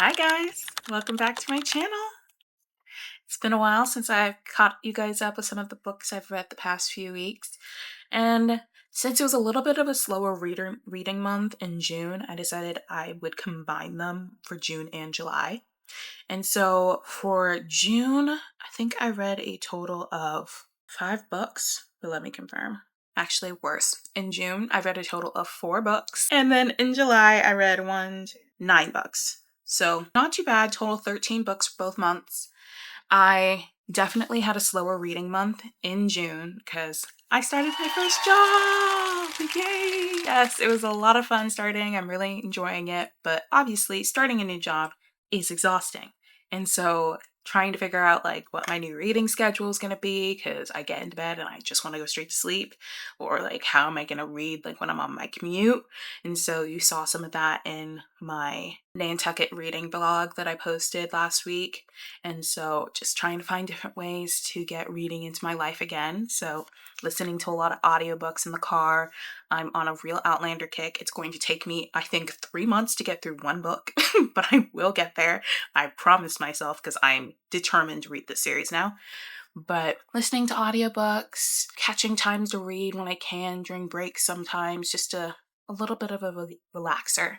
Hi guys, welcome back to my channel. It's been a while since I've caught you guys up with some of the books I've read the past few weeks, and since it was a little bit of a slower reading month in June, I decided I would combine them for June and July. And so for June, I think I read a total of 5 books, but let me confirm. Actually, worse. In June, I read a total of 4 books, and then in July, I read 9 books. So not too bad, total 13 books for both months. I definitely had a slower reading month in June because I started my first job! Yay! Yes, it was a lot of fun starting. I'm really enjoying it, but obviously starting a new job is exhausting. And so trying to figure out like what my new reading schedule is going to be because I get into bed and I just want to go straight to sleep, or like how am I going to read like when I'm on my commute. And so you saw some of that in my Nantucket reading vlog that I posted last week. And so just trying to find different ways to get reading into my life again. So listening to a lot of audiobooks in the car. I'm on a real Outlander kick. It's going to take me, I think, 3 months to get through one book, but I will get there. I promised myself because I'm determined to read this series now. But listening to audiobooks, catching times to read when I can during breaks sometimes, just a little bit of a relaxer.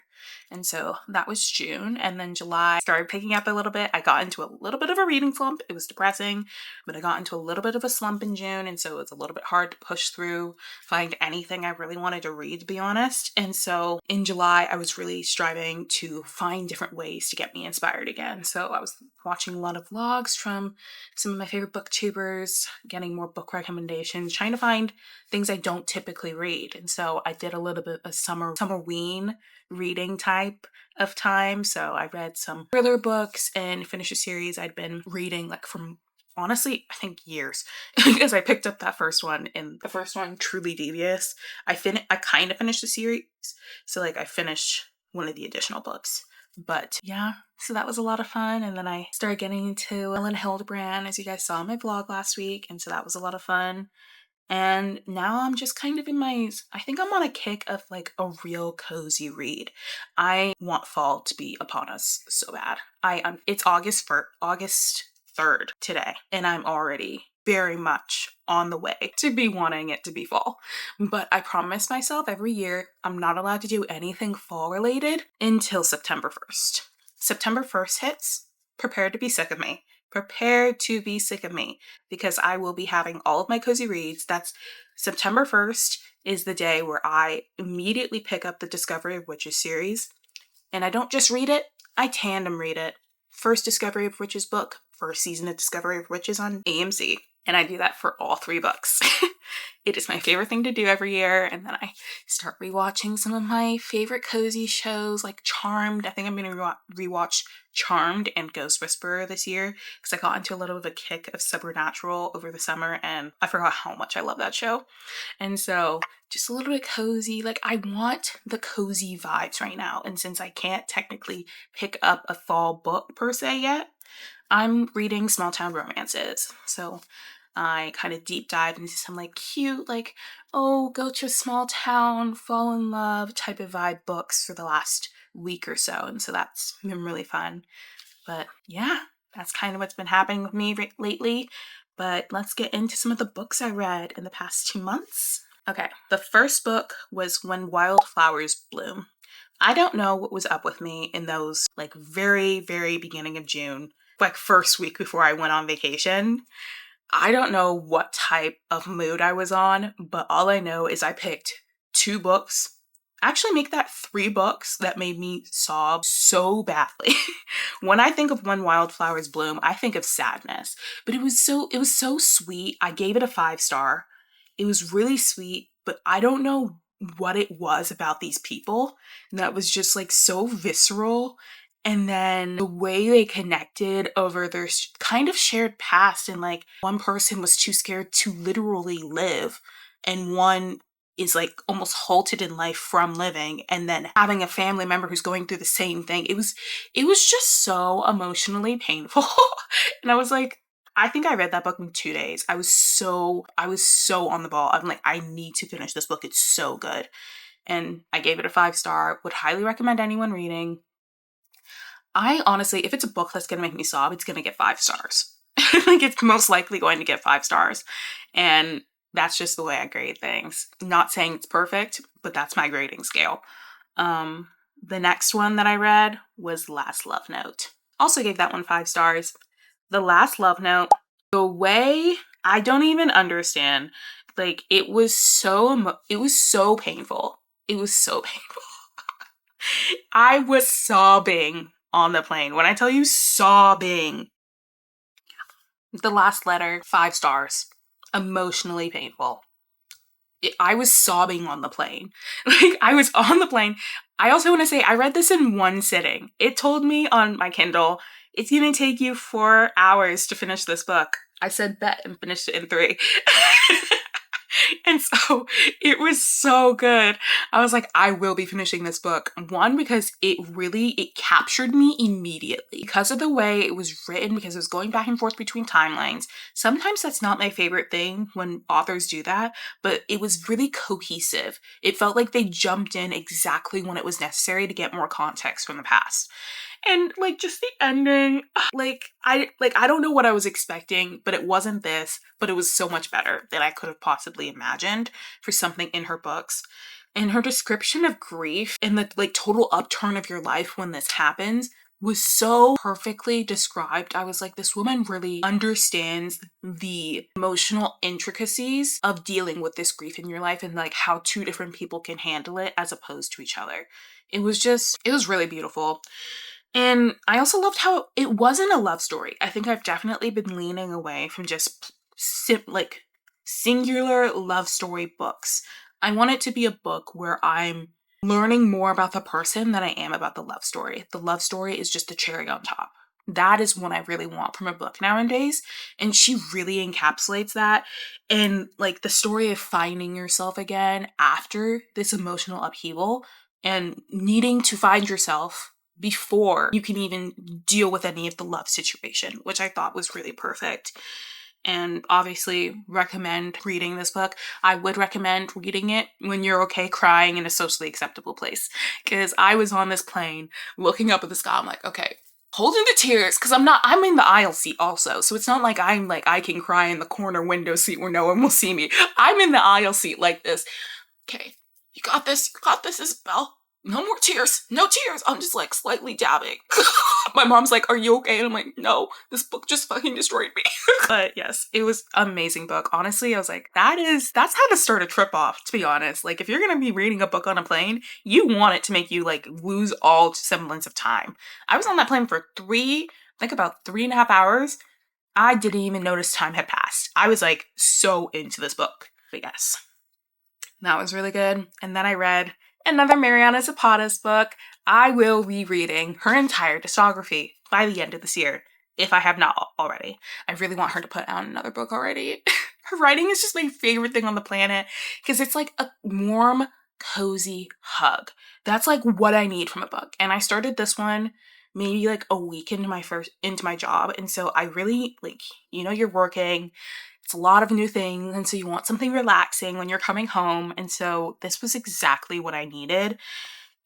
And so that was June. And then July started picking up a little bit. I got into a little bit of a reading slump. It was depressing, but I got into a little bit of a slump in June. And so it was a little bit hard to push through, find anything I really wanted to read, to be honest. And so in July, I was really striving to find different ways to get me inspired again. So I was watching a lot of vlogs from some of my favorite booktubers, getting more book recommendations, trying to find things I don't typically read. And so I did a little bit of summerween reading type of time. So I read some thriller books and finished a series I'd been reading like from honestly, I think years, because I picked up that first one, and the first one, Truly Devious, I kind of finished the series. So like I finished one of the additional books. But yeah, so that was a lot of fun. And then I started getting into Ellen Hildebrand, as you guys saw in my vlog last week. And so that was a lot of fun. And now I'm just kind of I think I'm on a kick of like a real cozy read. I want fall to be upon us so bad. It's August 3rd today, and I'm already very much on the way to be wanting it to be fall. But I promise myself every year I'm not allowed to do anything fall related until September 1st. September 1st hits, prepare to be sick of me. Prepare to be sick of me because I will be having all of my cozy reads. That's September 1st is the day where I immediately pick up the Discovery of Witches series. And I don't just read it, I tandem read it. First Discovery of Witches book, first season of Discovery of Witches on AMC. And I do that for all 3 books. It is my favorite thing to do every year. And then I start rewatching some of my favorite cozy shows like Charmed. I think I'm going to rewatch Charmed and Ghost Whisperer this year because I got into a little bit of a kick of Supernatural over the summer and I forgot how much I love that show. And so just a little bit cozy. Like I want the cozy vibes right now. And since I can't technically pick up a fall book per se yet, I'm reading Small Town Romances. So I kind of deep dive into some like cute, like, oh, go to a small town, fall in love type of vibe books for the last week or so. And so that's been really fun. But yeah, that's kind of what's been happening with me lately. But let's get into some of the books I read in the past 2 months. Okay, the first book was When Wildflowers Bloom. I don't know what was up with me in those like very, very beginning of June, like first week before I went on vacation. I don't know what type of mood I was on, but all I know is I picked 2 books. Actually, make that 3 books that made me sob so badly. When I think of When Wildflowers Bloom, I think of sadness. But it was so sweet. I gave it a 5-star. It was really sweet, but I don't know what it was about these people that was just like so visceral. And then the way they connected over their kind of shared past, and like one person was too scared to literally live, and one is like almost halted in life from living, and then having a family member who's going through the same thing. It was just so emotionally painful. And I was like, I think I read that book in 2 days. I was so on the ball. I'm like, I need to finish this book. It's so good. And I gave it a 5-star. Would highly recommend anyone reading. I honestly, if it's a book that's gonna make me sob, it's gonna get 5 stars. Like, it's most likely going to get 5 stars. And that's just the way I grade things. Not saying it's perfect, but that's my grading scale. Um, the next one that I read was Last Love Note. Also gave that one 5 stars. The Last Love Note, the way I don't even understand. Like, it was so painful. It was so painful. I was sobbing on the plane. When I tell you sobbing. The Last Letter, 5 stars. Emotionally painful. I was sobbing on the plane. Like, I was on the plane. I also want to say I read this in one sitting. It told me on my Kindle, it's going to take you 4 hours to finish this book. I said bet and finished it in 3. And so it was so good. I was like, I will be finishing this book. One, because it captured me immediately because of the way it was written, because it was going back and forth between timelines. Sometimes that's not my favorite thing when authors do that, but it was really cohesive. It felt like they jumped in exactly when it was necessary to get more context from the past. And like, just the ending, I don't know what I was expecting, but it wasn't this, but it was so much better than I could have possibly imagined for something in her books. And her description of grief and the like total upturn of your life when this happens was so perfectly described. I was like, this woman really understands the emotional intricacies of dealing with this grief in your life and like how 2 different people can handle it as opposed to each other. It was really beautiful. And I also loved how it wasn't a love story. I think I've definitely been leaning away from just singular love story books. I want it to be a book where I'm learning more about the person than I am about the love story. The love story is just the cherry on top. That is what I really want from a book nowadays. And she really encapsulates that. And like the story of finding yourself again after this emotional upheaval and needing to find yourself before you can even deal with any of the love situation, which I thought was really perfect. And obviously recommend reading this book. I would recommend reading it when you're okay crying in a socially acceptable place. Because I was on this plane looking up at the sky. I'm like, okay, holding the tears, because I'm in the aisle seat also. So it's not like I'm like, I can cry in the corner window seat where no one will see me. I'm in the aisle seat like this. Okay, you got this, Isabel. No more tears. No tears. I'm just like slightly dabbing. My mom's like, are you okay? And I'm like, no, this book just fucking destroyed me. But yes, it was an amazing book. Honestly, I was like, that's how to start a trip off, to be honest. Like, if you're gonna be reading a book on a plane, you want it to make you like lose all semblance of time. I was on that plane for about 3.5 hours. I didn't even notice time had passed. I was like so into this book. But yes, that was really good. And then I read another Mariana Zapatas book. I will be reading her entire discography by the end of this year, if I have not already. I really want her to put out another book already. Her writing is just my favorite thing on the planet because it's like a warm, cozy hug. That's like what I need from a book. And I started this one maybe like a week into my job. And so I really like, you're working, it's a lot of new things, and so you want something relaxing when you're coming home, and so this was exactly what I needed.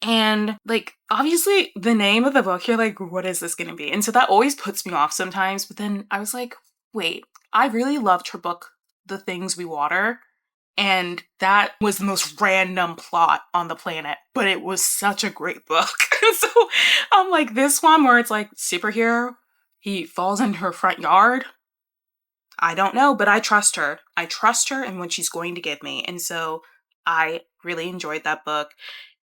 And like, obviously the name of the book, you're like, what is this gonna be? And so that always puts me off sometimes, but then I was like, wait, I really loved her book, The Things We Water, and that was the most random plot on the planet, but it was such a great book. So I'm like, this one where it's like superhero, he falls into her front yard, I don't know, but I trust her. I trust her and what she's going to give me. And so I really enjoyed that book.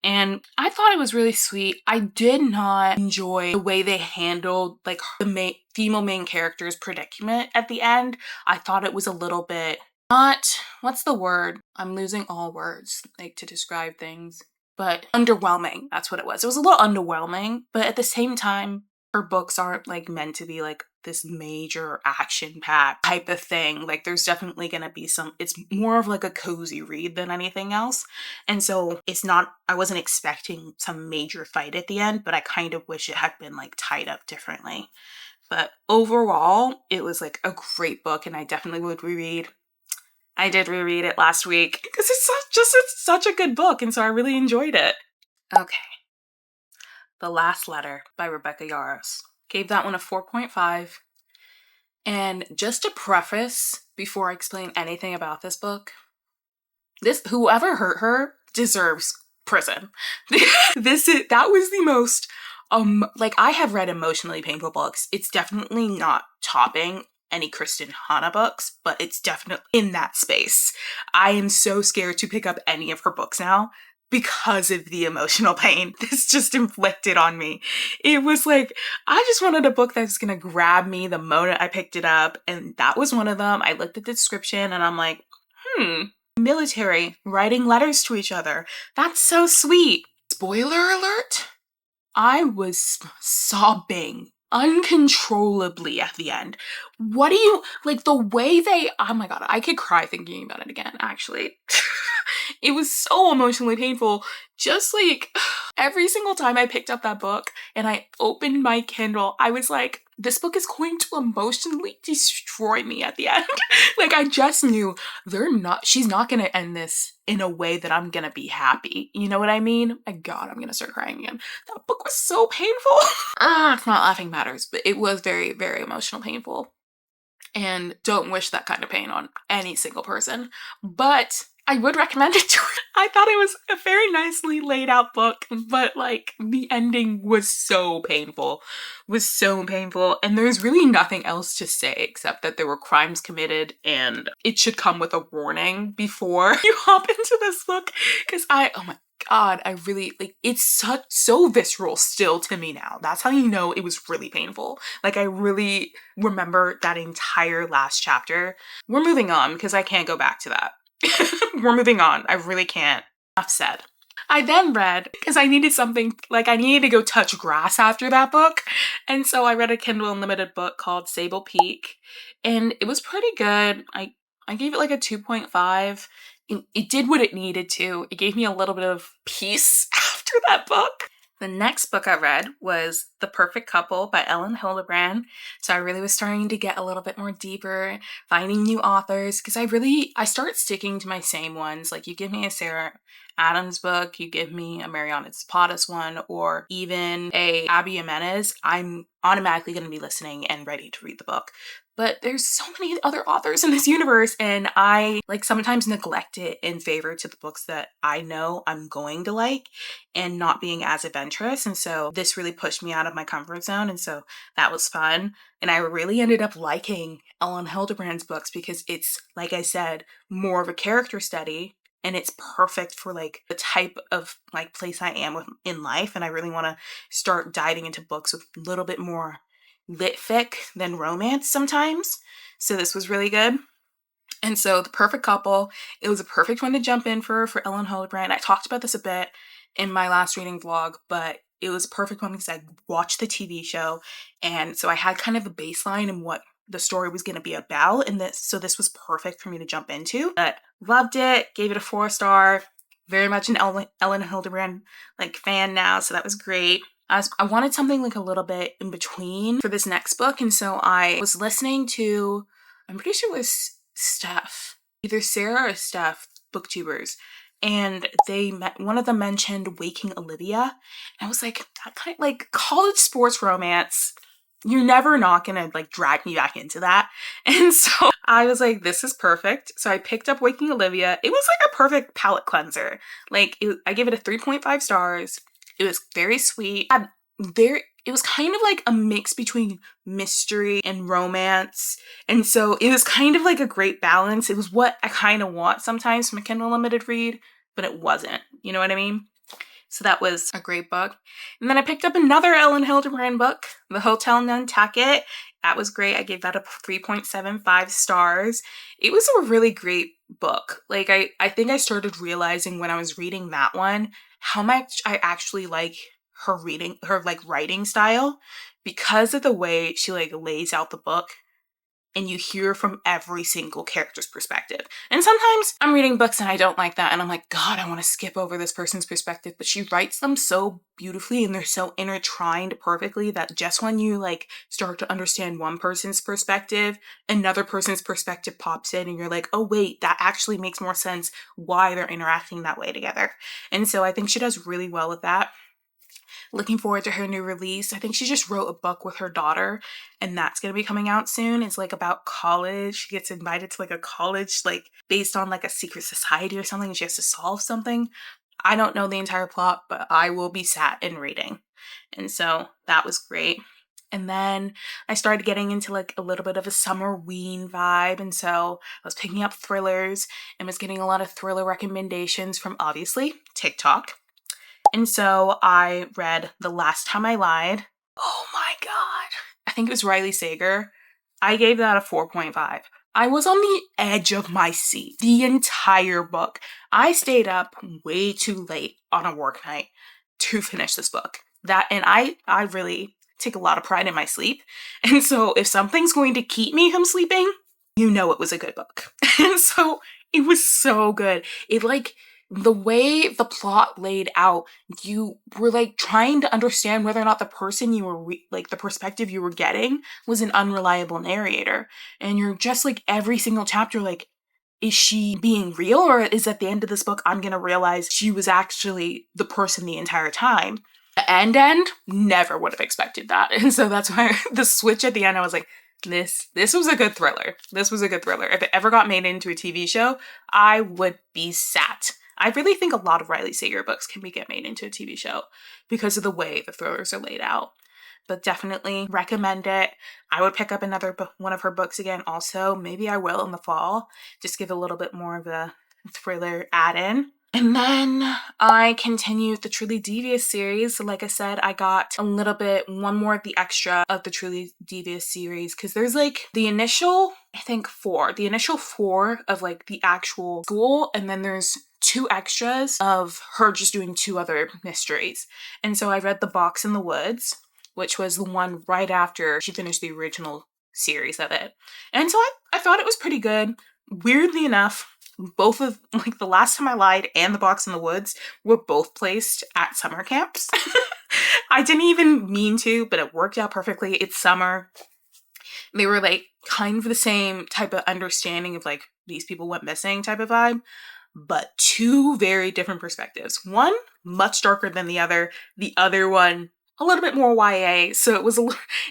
And I thought it was really sweet. I did not enjoy the way they handled like the female main character's predicament at the end. I thought it was a little bit not, what's the word? I'm losing all words like to describe things. But underwhelming. That's what it was. It was a little underwhelming, but at the same time, her books aren't like meant to be like this major action packed type of thing. Like there's definitely gonna be it's more of like a cozy read than anything else. And so I wasn't expecting some major fight at the end, but I kind of wish it had been like tied up differently. But overall, it was like a great book and I definitely would reread. I did reread it last week because it's such a good book and so I really enjoyed it. Okay. The Last Letter by Rebecca Yarros. Gave that one a 4.5. And just to preface, before I explain anything about this book, whoever hurt her deserves prison. That was the most, I have read emotionally painful books. It's definitely not topping any Kristen Hanna books, but it's definitely in that space. I am so scared to pick up any of her books now because of the emotional pain this just inflicted on me. It was like, I just wanted a book that's gonna grab me the moment I picked it up, and that was one of them. I looked at the description and I'm like, military writing letters to each other. That's so sweet. Spoiler alert, I was sobbing uncontrollably at the end. What do you, the way oh my god, I could cry thinking about it again, actually. It was so emotionally painful. Just every single time I picked up that book and I opened my Kindle, I was like, this book is going to emotionally destroy me at the end. I just knew she's not gonna end this in a way that I'm gonna be happy. You know what I mean? My god, I'm gonna start crying again. That book was so painful. It's not laughing matters, but it was very, very emotional painful. And don't wish that kind of pain on any single person. But I would recommend it to her. I thought it was a very nicely laid out book, but the ending was so painful. And there's really nothing else to say except that there were crimes committed and it should come with a warning before you hop into this book. Because oh my god, I really, it's so visceral still to me now. That's how you know it was really painful. I really remember that entire last chapter. We're moving on because I can't go back to that. We're moving on. I really can't. Enough said. I then read, because I needed something, I needed to go touch grass after that book. And so I read a Kindle Unlimited book called Sable Peak. And it was pretty good. I gave it a 2.5. It did what it needed to. It gave me a little bit of peace after that book. The next book I read was The Perfect Couple by Elin Hilderbrand. So I really was starting to get a little bit more deeper, finding new authors, because I start sticking to my same ones. You give me a Sarah Adams book, you give me a Mariana Zapata's one, or even a Abby Jimenez, I'm automatically going to be listening and ready to read the book. But there's so many other authors in this universe, and I sometimes neglect it in favor to the books that I know I'm going to like and not being as adventurous. And so this really pushed me out of my comfort zone. And so that was fun. And I really ended up liking Elin Hilderbrand's books because it's, like I said, more of a character study. And it's perfect for the type of place I am in life. And I really want to start diving into books with a little bit more lit fic than romance sometimes. So this was really good. And so The Perfect Couple, it was a perfect one to jump in for Elin Hilderbrand. I talked about this a bit in my last reading vlog, but it was a perfect one because I watched the TV show. And so I had kind of a baseline and what the story was going to be about. And so this was perfect for me to jump into. But loved it, gave it a 4-star. Very much an Elin Hilderbrand fan now, so that was great. I wanted something a little bit in between for this next book, and so I was listening to, I'm pretty sure it was Steph, either Sarah or Steph, booktubers, and one of them mentioned Waking Olivia, and I was like, that kind of college sports romance. You're never not gonna drag me back into that. And so I was like, this is perfect. So I picked up Waking Olivia. It was a perfect palate cleanser. I gave it a 3.5 stars. It was very sweet. It was kind of a mix between mystery and romance. And so it was kind of a great balance. It was what I kind of want sometimes from a Kindle Unlimited read, but it wasn't. You know what I mean? So that was a great book. And then I picked up another Elin Hilderbrand book, The Hotel Nantucket. That was great. I gave that a 3.75 stars. It was a really great book. I think I started realizing when I was reading that one how much I actually like her writing style because of the way she lays out the book. And you hear from every single character's perspective. And sometimes I'm reading books and I don't like that. And I'm like, God, I want to skip over this person's perspective. But she writes them so beautifully and they're so intertwined perfectly that just when you start to understand one person's perspective, another person's perspective pops in and you're like, oh wait, that actually makes more sense why they're interacting that way together. And so I think she does really well with that. Looking forward to her new release. I think she just wrote a book with her daughter, and that's going to be coming out soon. It's like about college. She gets invited to like a college, like based on like a secret society or something, and she has to solve something. I don't know the entire plot, but I will be sat and reading. And so that was great. And then I started getting into like a little bit of a summer ween vibe. And so I was picking up thrillers and was getting a lot of thriller recommendations from obviously TikTok. And so I read The Last Time I Lied. Oh my God. I think it was Riley Sager. I gave that a 4.5. I was on the edge of my seat the entire book. I stayed up way too late on a work night to finish this book. And I really take a lot of pride in my sleep. And so if something's going to keep me from sleeping, you know it was a good book. And so it was so good. It like the way the plot laid out, you were like trying to understand whether or not the person you were like the perspective you were getting was an unreliable narrator. And you're just like every single chapter, like, is she being real, or is at the end of this book I'm gonna realize she was actually the person the entire time? The end, never would have expected that. And so that's why the switch at the end, I was like, this was a good thriller. This was a good thriller. If it ever got made into a TV show, I would be sat. I really think a lot of Riley Sager books can get made into a TV show because of the way the thrillers are laid out. But definitely recommend it. I would pick up another one of her books again also. Maybe I will in the fall. Just give a little bit more of a thriller add-in. And then I continued the Truly Devious series. So like I said, I got one more of the extra of the Truly Devious series, because there's like the initial four of like the actual school, and then there's 2 extras of her just doing 2 other mysteries. And so I read The Box in the Woods, which was the one right after she finished the original series of it. And so I thought it was pretty good. Weirdly enough, both of like The Last Time I Lied and The Box in the Woods were both placed at summer camps. I didn't even mean to, but it worked out perfectly. It's summer. They were like kind of the same type of understanding of like these people went missing type of vibe, but 2 very different perspectives. One much darker than the other one a little bit more YA, so it was a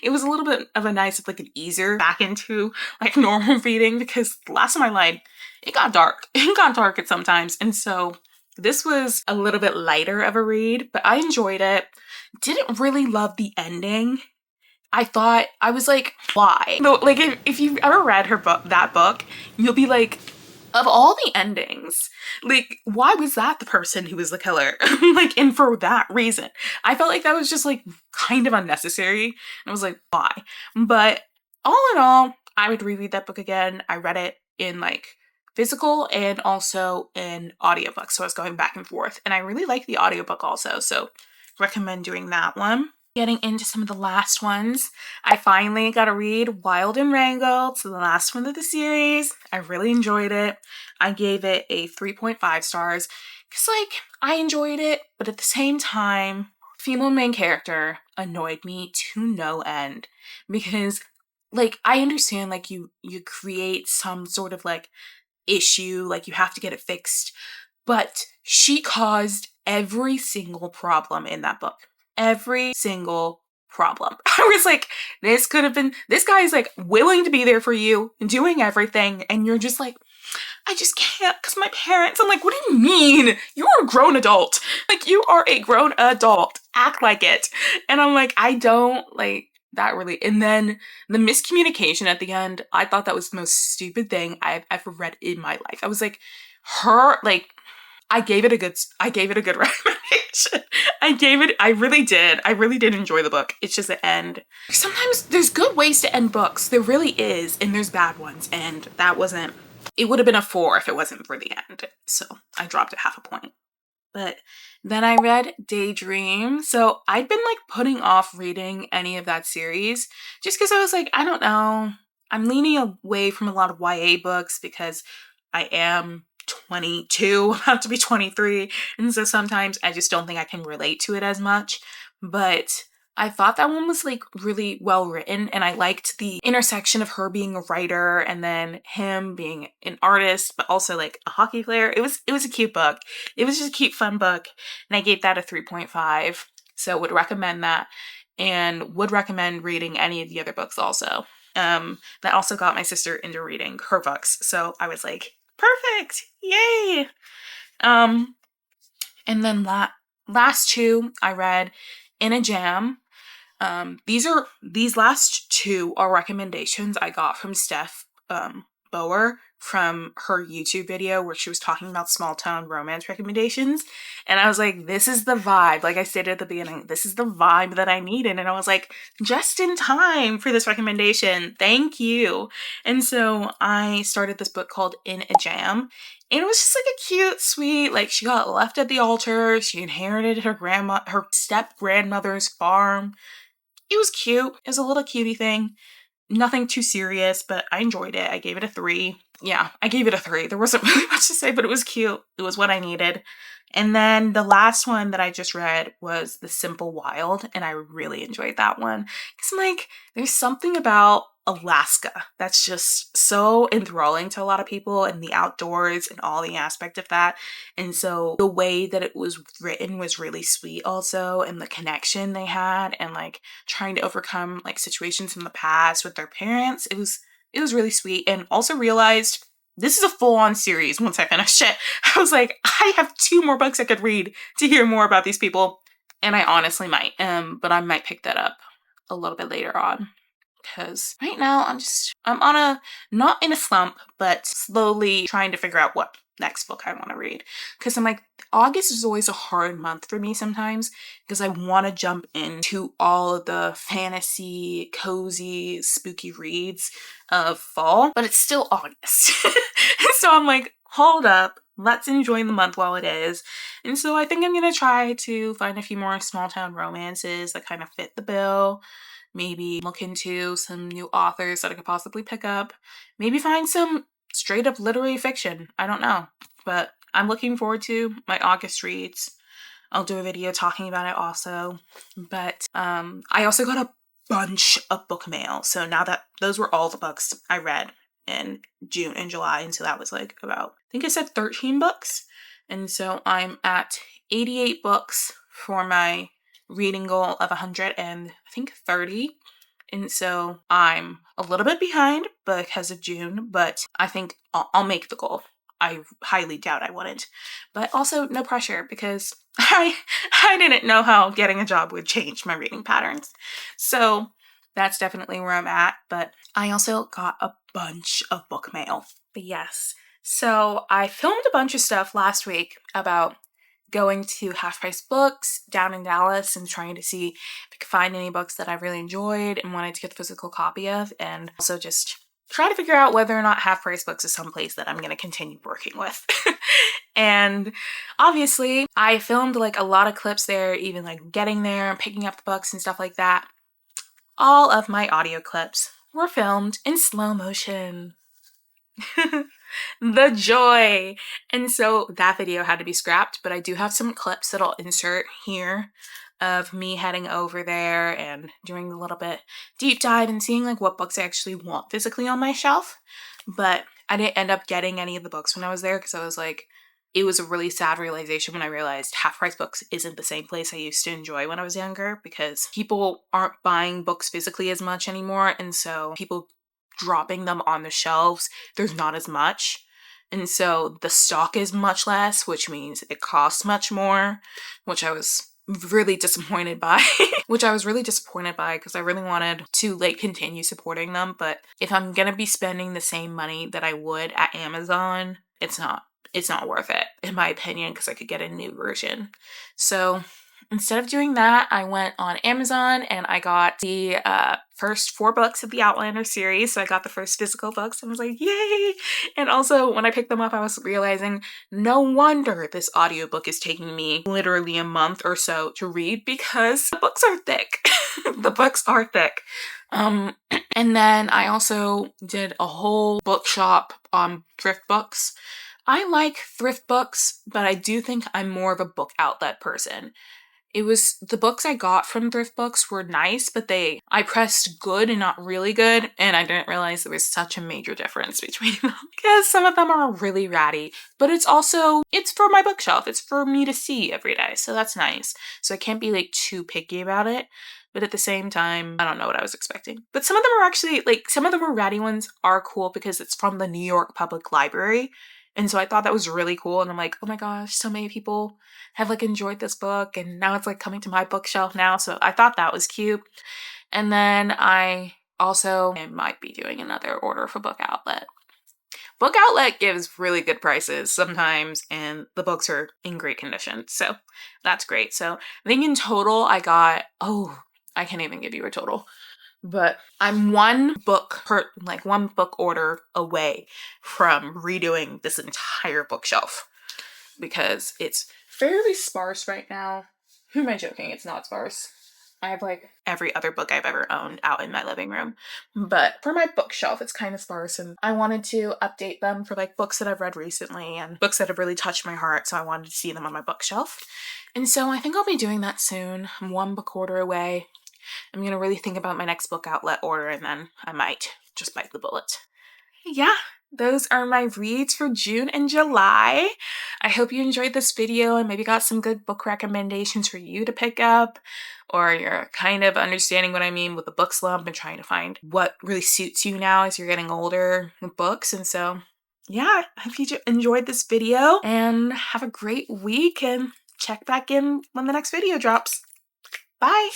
little bit of a nice, like an easier back into like normal reading, because The Last Time I Lied, it got dark. It got dark at sometimes, and so this was a little bit lighter of a read, but I enjoyed it. Didn't really love the ending. I was like, why? No, like if you've ever read that book, you'll be like, of all the endings, like, why was that the person who was the killer? Like, and for that reason. I felt like that was just, like, kind of unnecessary. And I was like, why? But all in all, I would reread that book again. I read it in, like, physical and also in audiobook. So I was going back and forth. And I really like the audiobook also. So recommend doing that one. Getting into some of the last ones, I finally got to read Wild and Wrangled, so the last one of the series. I really enjoyed it. I gave it a 3.5 stars because, like, I enjoyed it, but at the same time, female main character annoyed me to no end, because, like, I understand, like, you create some sort of, like, issue, like, you have to get it fixed, but she caused every single problem in that book. Every single problem. I was like, this guy is like willing to be there for you and doing everything, and you're just like, I just can't because my parents. I'm like, what do you mean? You're a grown adult. Like, you are a grown adult. Act like it. And I'm like, I don't like that really. And then the miscommunication at the end, I thought that was the most stupid thing I've ever read in my life. I was like, I gave it a good recommendation. I really did enjoy the book. It's just the end. Sometimes there's good ways to end books. There really is. And there's bad ones. And it would have been a 4 if it wasn't for the end. So I dropped it half a point. But then I read Daydream. So I'd been like putting off reading any of that series just because I was like, I don't know. I'm leaning away from a lot of YA books because I am 22, about to be 23, and so sometimes I just don't think I can relate to it as much. But I thought that one was like really well written, and I liked the intersection of her being a writer and then him being an artist, but also like a hockey player. It was a cute book. It was just a cute, fun book, and I gave that a 3.5. So would recommend that, and would recommend reading any of the other books also. That also got my sister into reading her books. So I was like, perfect. Yay. And then last two I read in a jam. These last two are recommendations I got from Steph Bower from her YouTube video where she was talking about small town romance recommendations. And I was like, this is the vibe. Like I stated at the beginning, this is the vibe that I needed. And I was like, just in time for this recommendation. Thank you. And so I started this book called In a Jam. And it was just like a cute, sweet, like she got left at the altar. She inherited her step grandmother's farm. It was cute. It was a little cutie thing. Nothing too serious, but I enjoyed it. I gave it a 3. Yeah, I gave it a 3. There wasn't really much to say, but it was cute. It was what I needed. And then the last one that I just read was The Simple Wild, and I really enjoyed that one. Because I'm like, there's something about Alaska that's just so enthralling to a lot of people, and the outdoors and all the aspect of that. And so the way that it was written was really sweet also, and the connection they had, and like trying to overcome like situations in the past with their parents. It was really sweet, and also realized this is a full-on series once I finished it. I was like, I have 2 more books I could read to hear more about these people. And I honestly might, but I might pick that up a little bit later on. Because right now I'm on not in a slump, but slowly trying to figure out what next book I want to read. Because I'm like, August is always a hard month for me sometimes because I want to jump into all of the fantasy, cozy, spooky reads of fall, but it's still August. So I'm like, hold up. Let's enjoy the month while it is. And so I think I'm going to try to find a few more small town romances that kind of fit the bill. Maybe look into some new authors that I could possibly pick up. Maybe find some straight up literary fiction. I don't know. But I'm looking forward to my August reads. I'll do a video talking about it also. But I also got a bunch of book mail. So now that those were all the books I read in June and July. And so that was like about, I think I said 13 books. And so I'm at 88 books for my reading goal of 130. And so I'm a little bit behind because of June, but I think I'll make the goal. I highly doubt I wouldn't. But also no pressure because I didn't know how getting a job would change my reading patterns. So that's definitely where I'm at. But I also got a bunch of book mail. But yes. So I filmed a bunch of stuff last week about going to Half Price Books down in Dallas and trying to see if I could find any books that I really enjoyed and wanted to get the physical copy of, and also just try to figure out whether or not Half Price Books is someplace that I'm going to continue working with. And obviously, I filmed like a lot of clips there, even like getting there, picking up the books and stuff like that. All of my audio clips were filmed in slow motion. The joy. And so that video had to be scrapped, but I do have some clips that I'll insert here of me heading over there and doing a little bit deep dive and seeing like what books I actually want physically on my shelf. But I didn't end up getting any of the books when I was there because I was like, it was a really sad realization when I realized Half Price Books isn't the same place I used to enjoy when I was younger because people aren't buying books physically as much anymore. And so people dropping them on the shelves, there's not as much. And so the stock is much less, which means it costs much more, which I was really disappointed by. Because I really wanted to like continue supporting them. But if I'm going to be spending the same money that I would at Amazon, it's not worth it, in my opinion, because I could get a new version. So instead of doing that, I went on Amazon and I got the first 4 books of the Outlander series. So I got the first physical books and I was like, yay! And also when I picked them up, I was realizing no wonder this audiobook is taking me literally a month or so to read because the books are thick. The books are thick. And then I also did a whole bookshop on thrift books. I like thrift books, but I do think I'm more of a book outlet person. The books I got from thrift books were nice, but I pressed good and not really good, and I didn't realize there was such a major difference between them because some of them are really ratty, but it's for my bookshelf. It's for me to see every day, so that's nice. So I can't be like too picky about it. But at the same time, I don't know what I was expecting. But some of them are actually, like, some of the more ratty ones are cool because it's from the New York Public Library. And so I thought that was really cool. And I'm like, oh my gosh, so many people have like enjoyed this book. And now it's like coming to my bookshelf now. So I thought that was cute. And then I might be doing another order for Book Outlet. Book Outlet gives really good prices sometimes, and the books are in great condition. So that's great. So I think in total I got, I can't even give you a total, but I'm one book order away from redoing this entire bookshelf because it's fairly sparse right now. Who am I joking? It's not sparse. I have like every other book I've ever owned out in my living room. But for my bookshelf, it's kind of sparse, and I wanted to update them for like books that I've read recently and books that have really touched my heart, so I wanted to see them on my bookshelf. And so I think I'll be doing that soon. I'm one book order away. I'm going to really think about my next Book Outlet order, and then I might just bite the bullet. Yeah, those are my reads for June and July. I hope you enjoyed this video and maybe got some good book recommendations for you to pick up, or you're kind of understanding what I mean with the book slump and trying to find what really suits you now as you're getting older with books. And so, yeah, I hope you enjoyed this video and have a great week, and check back in when the next video drops. Bye!